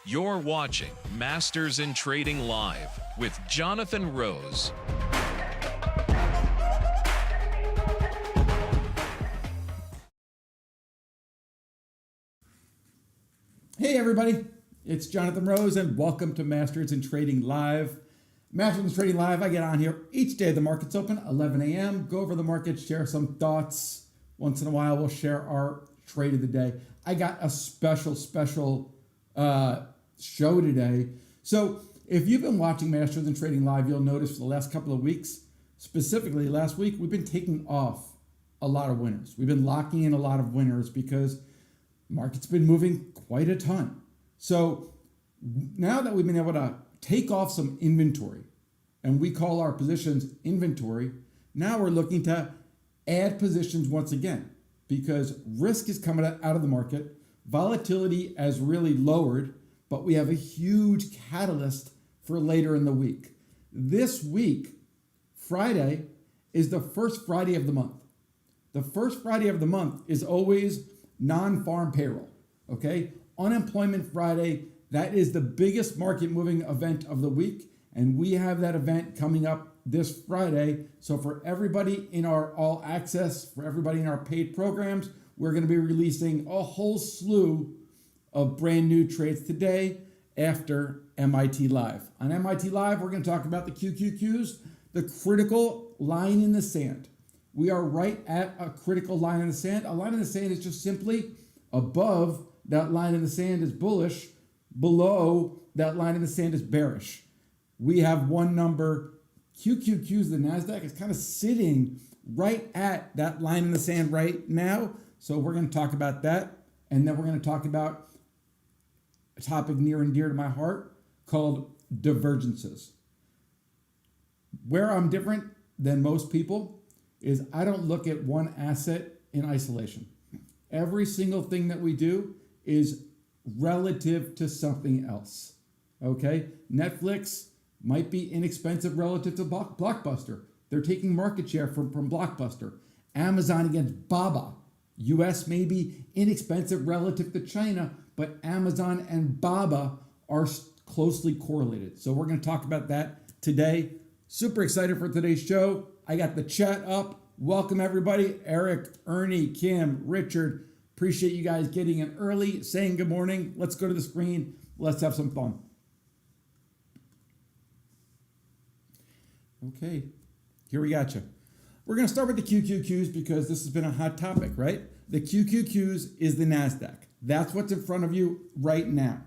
You're watching Masters in Trading Live with Jonathan Rose. Hey everybody, it's Jonathan Rose and welcome to Masters in Trading Live. Masters in Trading Live, I get on here each day the market's open, 11 a.m., go over the market, share some thoughts. Once in a while we'll share our trade of the day. I got a special show today. So if you've been watching Masters in Trading Live, you'll notice for the last couple of weeks, specifically last week, we've been taking off a lot of winners. We've been locking in a lot of winners because market's been moving quite a ton. So now that we've been able to take off some inventory, and we call our positions inventory, now we're looking to add positions once again because risk is coming out of the market. Volatility has really lowered, but we have a huge catalyst for later in the week. This week, Friday, is the first Friday of the month. The first Friday of the month is always non-farm payroll, okay? Unemployment Friday, that is the biggest market moving event of the week, and we have that event coming up this Friday. So for everybody in our all access, for everybody in our paid programs, we're gonna be releasing a whole slew of brand new trades today after MIT Live. On MIT Live, we're gonna talk about the QQQs, the critical line in the sand. We are right at a critical line in the sand. A line in the sand is just simply above that line in the sand is bullish, below that line in the sand is bearish. We have one number, QQQs, the NASDAQ is kind of sitting right at that line in the sand right now. So we're gonna talk about that. And then we're gonna talk about a topic near and dear to my heart called divergences. Where I'm different than most people is I don't look at one asset in isolation. Every single thing that we do is relative to something else, okay? Netflix might be inexpensive relative to Blockbuster. They're taking market share from Blockbuster. Amazon against Baba. US may be inexpensive relative to China, but Amazon and Baba are closely correlated. So we're gonna talk about that today. Super excited for today's show. I got the chat up. Welcome everybody. Eric, Ernie, Kim, Richard. Appreciate you guys getting in early, saying good morning. Let's go to the screen. Let's have some fun. Okay, here we got you. We're gonna start with the QQQs because this has been a hot topic, right? The QQQs is the NASDAQ. That's what's in front of you right now.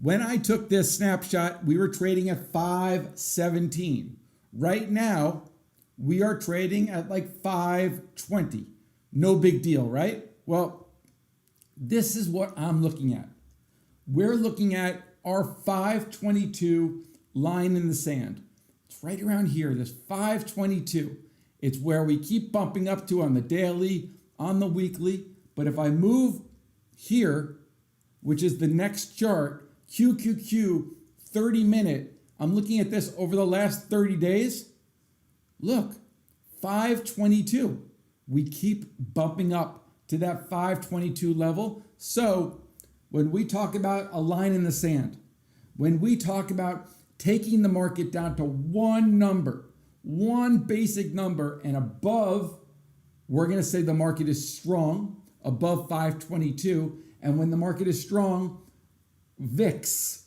When I took this snapshot, we were trading at 517. Right now, we are trading at like 520. No big deal, right? Well, this is what I'm looking at. We're looking at our 522 line in the sand. It's right around here, this 522. It's where we keep bumping up to on the daily, on the weekly. But if I move here, which is the next chart, QQQ 30-minute, I'm looking at this over the last 30 days. Look, 522. We keep bumping up to that 522 level. So when we talk about a line in the sand, when we talk about taking the market down to one number, one basic number and above, we're going to say the market is strong, above 522. And when the market is strong, VIX,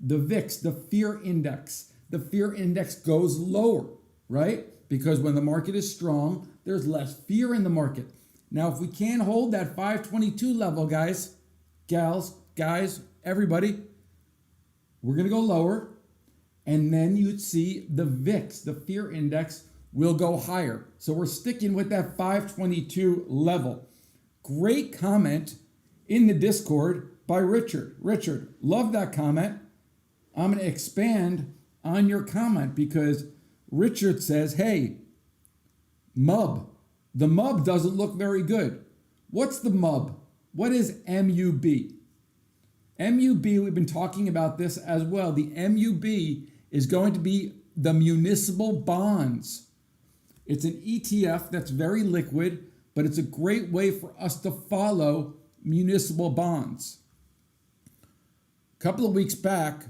the fear index goes lower, right? Because when the market is strong, there's less fear in the market. Now, if we can't hold that 522 level, guys, gals, guys, everybody, we're going to go lower. And then you'd see the VIX, the fear index, will go higher. So we're sticking with that 522 level. Great comment in the Discord by Richard. Richard, love that comment. I'm going to expand on your comment because Richard says, hey, MUB. The MUB doesn't look very good. What's the MUB? What is MUB? MUB, we've been talking about this as well. The MUB is going to be the municipal bonds. It's an ETF that's very liquid, but it's a great way for us to follow municipal bonds. A couple of weeks back,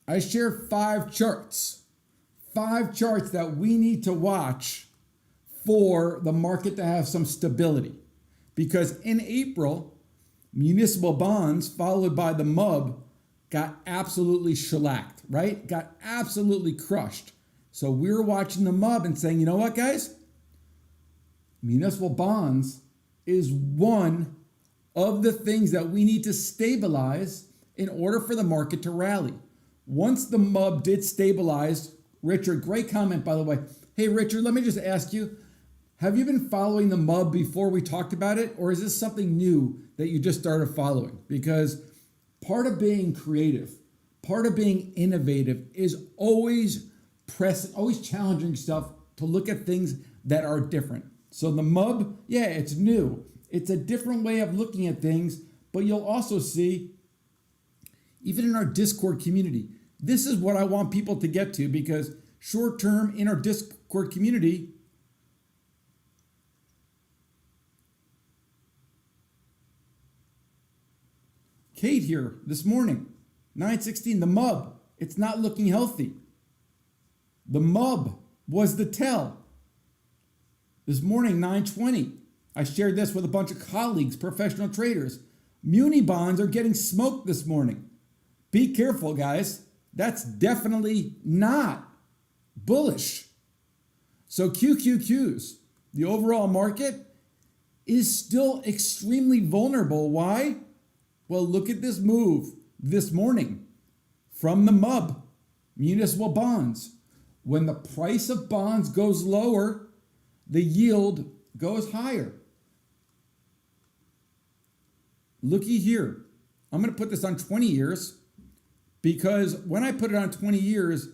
I shared 5 charts that we need to watch for the market to have some stability. Because in April, municipal bonds followed by the MUB got absolutely shellacked, right? Got absolutely crushed. So we were watching the MUB and saying, you know what, guys? Municipal bonds is one of the things that we need to stabilize in order for the market to rally. Once the MUB did stabilize, Richard, great comment, by the way. Hey, Richard, let me just ask you, have you been following the MUB before we talked about it? Or is this something new that you just started following? Because part of being creative, part of being innovative is always challenging stuff to look at things that are different. So the MUB, yeah, it's new. It's a different way of looking at things, but you'll also see, even in our Discord community, this is what I want people to get to, because short term in our Discord community, Kate here this morning, 9:16, the MUB, it's not looking healthy. The MUB was the tell. This morning, 9:20, I shared this with a bunch of colleagues, professional traders. Muni bonds are getting smoked this morning. Be careful, guys. That's definitely not bullish. So QQQs, the overall market is still extremely vulnerable. Why? Well, look at this move this morning from the MUB, municipal bonds. When the price of bonds goes lower, the yield goes higher. Looky here. I'm going to put this on 20 years because when I put it on 20 years,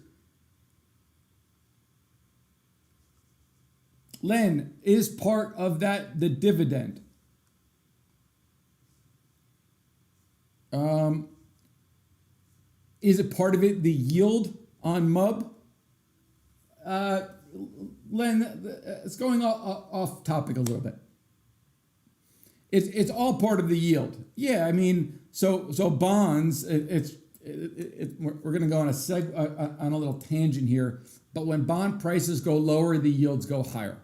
Len, is part of that the dividend? Is it part of it the yield on MUB? Len, it's going off topic a little bit. It's all part of the yield. Yeah, I mean, so bonds. We're going to go on a little tangent here. But when bond prices go lower, the yields go higher.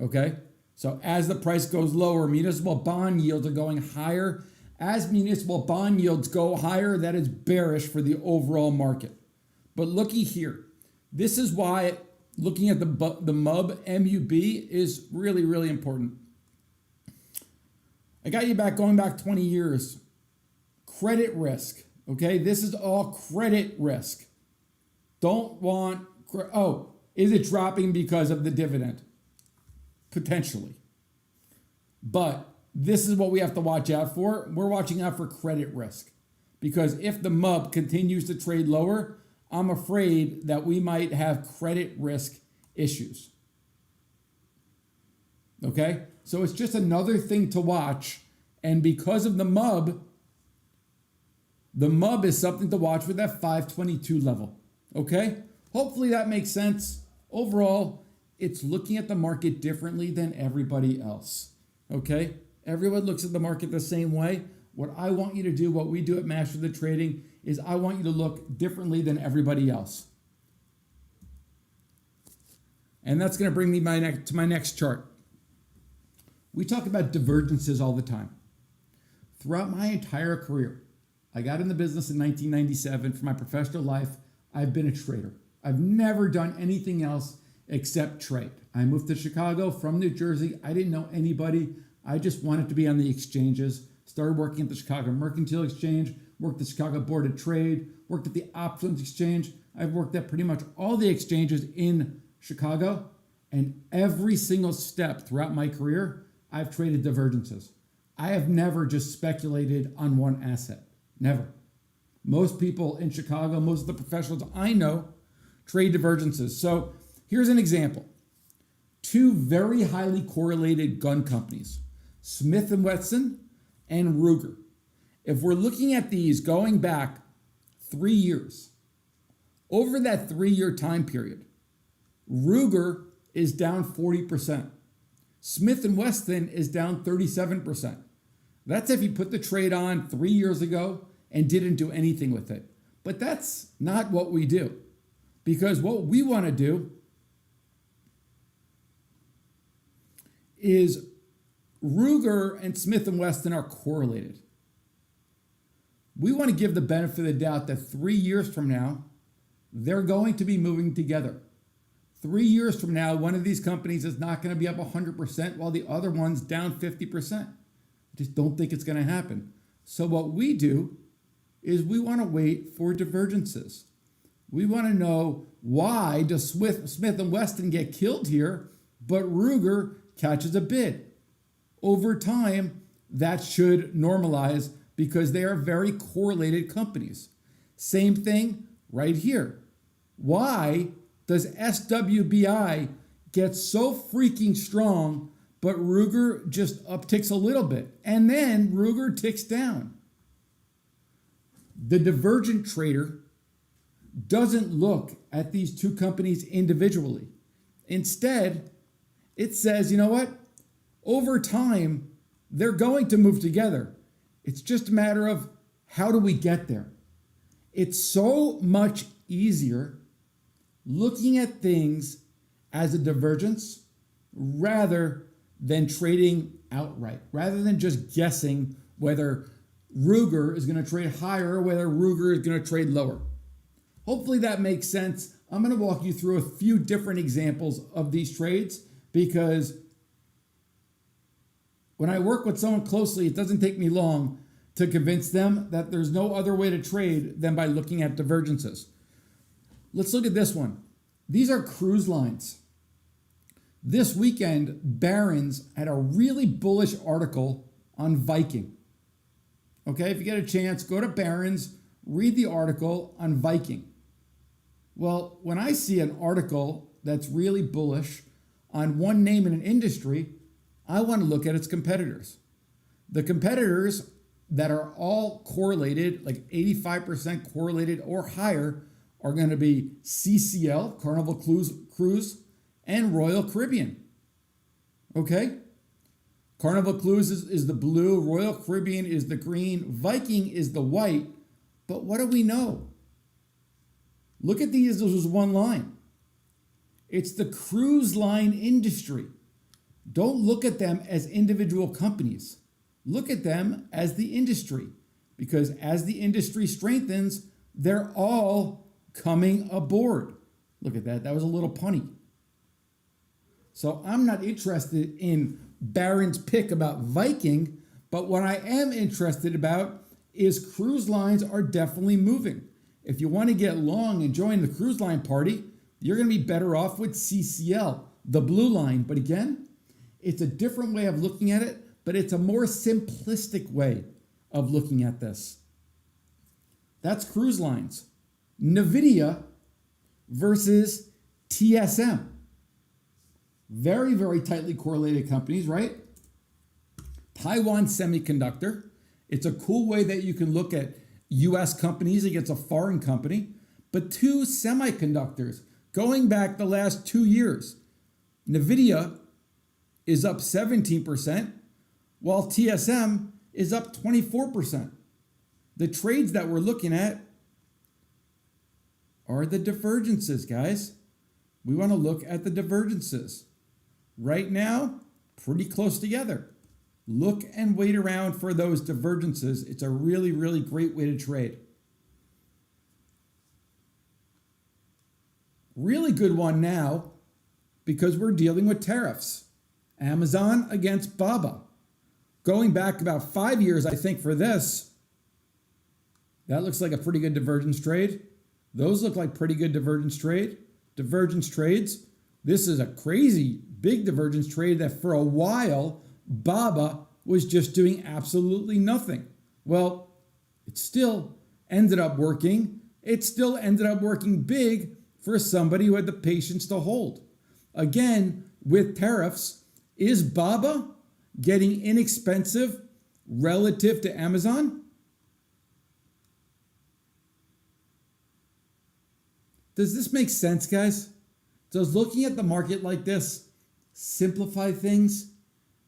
Okay, so as the price goes lower, municipal bond yields are going higher. As municipal bond yields go higher, that is bearish for the overall market. But looky here. This is why looking at the MUB, MUB is really, really important. I got you going back 20 years. Credit risk, okay? This is all credit risk. Don't want, is it dropping because of the dividend? Potentially. But this is what we have to watch out for. We're watching out for credit risk. Because if the MUB continues to trade lower, I'm afraid that we might have credit risk issues. Okay? So it's just another thing to watch. And because of the MUB is something to watch with that 522 level. Okay? Hopefully that makes sense. Overall, it's looking at the market differently than everybody else. Okay? Everyone looks at the market the same way. What I want you to do, what we do at Master the Trading, is I want you to look differently than everybody else. And that's going to bring me to my next chart. We talk about divergences all the time. Throughout my entire career, I got in the business in 1997. For my professional life, I've been a trader. I've never done anything else except trade. I moved to Chicago from New Jersey. I didn't know anybody. I just wanted to be on the exchanges. Started working at the Chicago Mercantile Exchange, worked at the Chicago Board of Trade, worked at the Options Exchange. I've worked at pretty much all the exchanges in Chicago, and every single step throughout my career, I've traded divergences. I have never just speculated on one asset. Never. Most people in Chicago, most of the professionals I know, trade divergences. So here's an example. 2 very highly correlated gun companies, Smith & Wesson and Ruger. If we're looking at these going back 3 years, over that 3-year time period, Ruger is down 40%. Smith & Wesson is down 37%. That's if you put the trade on 3 years ago and didn't do anything with it. But that's not what we do, because what we want to do is Ruger and Smith & Wesson are correlated. We want to give the benefit of the doubt that 3 years from now, they're going to be moving together. 3 years from now, one of these companies is not going to be up 100% while the other one's down 50%. I just don't think it's going to happen. So what we do is we want to wait for divergences. We want to know, why does Smith & Wesson get killed here, but Ruger catches a bid? Over time, that should normalize because they are very correlated companies. Same thing right here. Why does SWBI get so freaking strong, but Ruger just upticks a little bit, and then Ruger ticks down? The divergent trader doesn't look at these two companies individually. Instead, it says, you know what? Over time, they're going to move together. It's just a matter of, how do we get there? It's so much easier looking at things as a divergence rather than trading outright, rather than just guessing whether Ruger is going to trade higher or whether Ruger is going to trade lower. Hopefully that makes sense. I'm going to walk you through a few different examples of these trades, because when I work with someone closely, it doesn't take me long to convince them that there's no other way to trade than by looking at divergences. Let's look at this one. These are cruise lines. This weekend, Barron's had a really bullish article on Viking. Okay, if you get a chance, go to Barron's, read the article on Viking. Well, when I see an article that's really bullish on one name in an industry, I want to look at its competitors. The competitors that are all correlated, like 85% correlated or higher, are going to be CCL, Carnival Cruise, and Royal Caribbean. Okay? Carnival Cruise is the blue, Royal Caribbean is the green, Viking is the white. But what do we know? Look at these as one line. It's the cruise line industry. Don't look at them as individual companies. Look at them as the industry, because as the industry strengthens, they're all coming aboard. Look at that. That was a little punny. So I'm not interested in Barron's pick about Viking, but what I am interested about is cruise lines are definitely moving. If you want to get long and join the cruise line party, you're going to be better off with CCL, the blue line. But again, it's a different way of looking at it, but it's a more simplistic way of looking at this. That's cruise lines. NVIDIA versus TSM. Very, very tightly correlated companies, right? Taiwan Semiconductor. It's a cool way that you can look at US companies against a foreign company. But two semiconductors, going back the last 2 years, NVIDIA is up 17%, while TSM is up 24%. The trades that we're looking at are the divergences, guys. We want to look at the divergences. Right now, pretty close together. Look and wait around for those divergences. It's a really, really great way to trade. Really good one now, because we're dealing with tariffs. Amazon against Baba. Going back about 5 years, I think, for this, that looks like a pretty good divergence trade. Those look like pretty good divergence trades. This is a crazy big divergence trade that for a while, Baba was just doing absolutely nothing. Well, it still ended up working. It still ended up working big for somebody who had the patience to hold. Again, with tariffs, is Baba getting inexpensive relative to Amazon? Does this make sense, guys? Does looking at the market like this simplify things?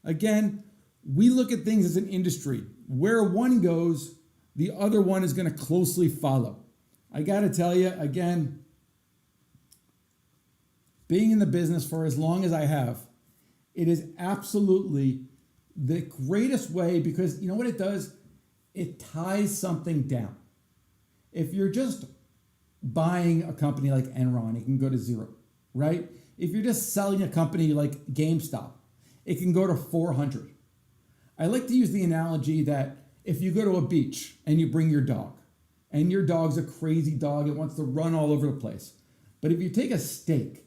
Again, we look at things as an industry. Where one goes, The other one is going to closely follow. I got to tell you, again, being in the business for as long as I have, it is absolutely the greatest way, because you know what it does? It ties something down. If you're just buying a company like Enron, it can go to zero, right? If you're just selling a company like GameStop, it can go to 400. I like to use the analogy that if you go to a beach and you bring your dog, and your dog's a crazy dog, it wants to run all over the place. But if you take a stake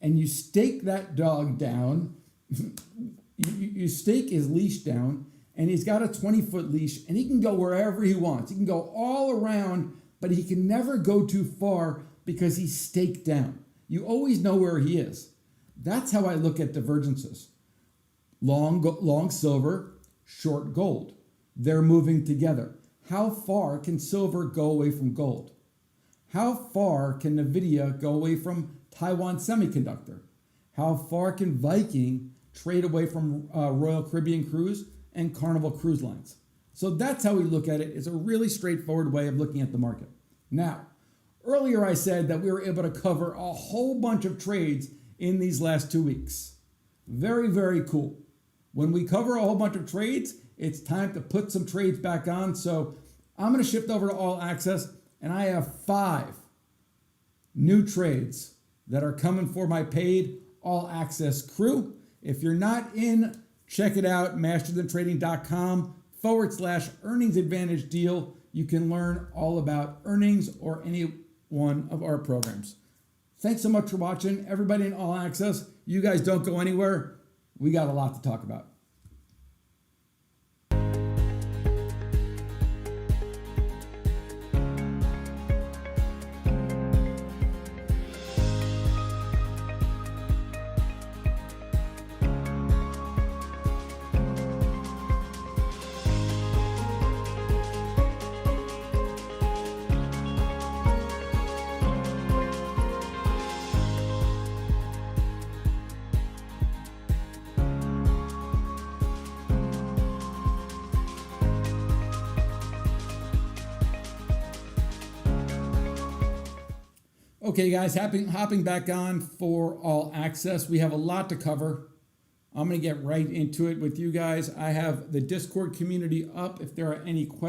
and you stake that dog down, you stake his leash down, and he's got a 20-foot leash, and he can go wherever he wants. He can go all around, but he can never go too far because he's staked down. You always know where he is. That's how I look at divergences. Long silver, short gold. They're moving together. How far can silver go away from gold? How far can NVIDIA go away from Taiwan Semiconductor? How far can Viking trade away from Royal Caribbean Cruise and Carnival Cruise Lines? So that's how we look at it. It's a really straightforward way of looking at the market. Now, earlier I said that we were able to cover a whole bunch of trades in these last 2 weeks. Very, very cool. When we cover a whole bunch of trades, it's time to put some trades back on. So I'm going to shift over to All Access, and I have 5 new trades that are coming for my paid All Access crew. If you're not in, check it out, masterthantrading.com/earnings advantage deal. You can learn all about earnings or any one of our programs. Thanks so much for watching. Everybody in All Access, you guys don't go anywhere. We got a lot to talk about. Okay, guys, hopping back on for All Access. We have a lot to cover. I'm going to get right into it with you guys. I have the Discord community up if there are any questions.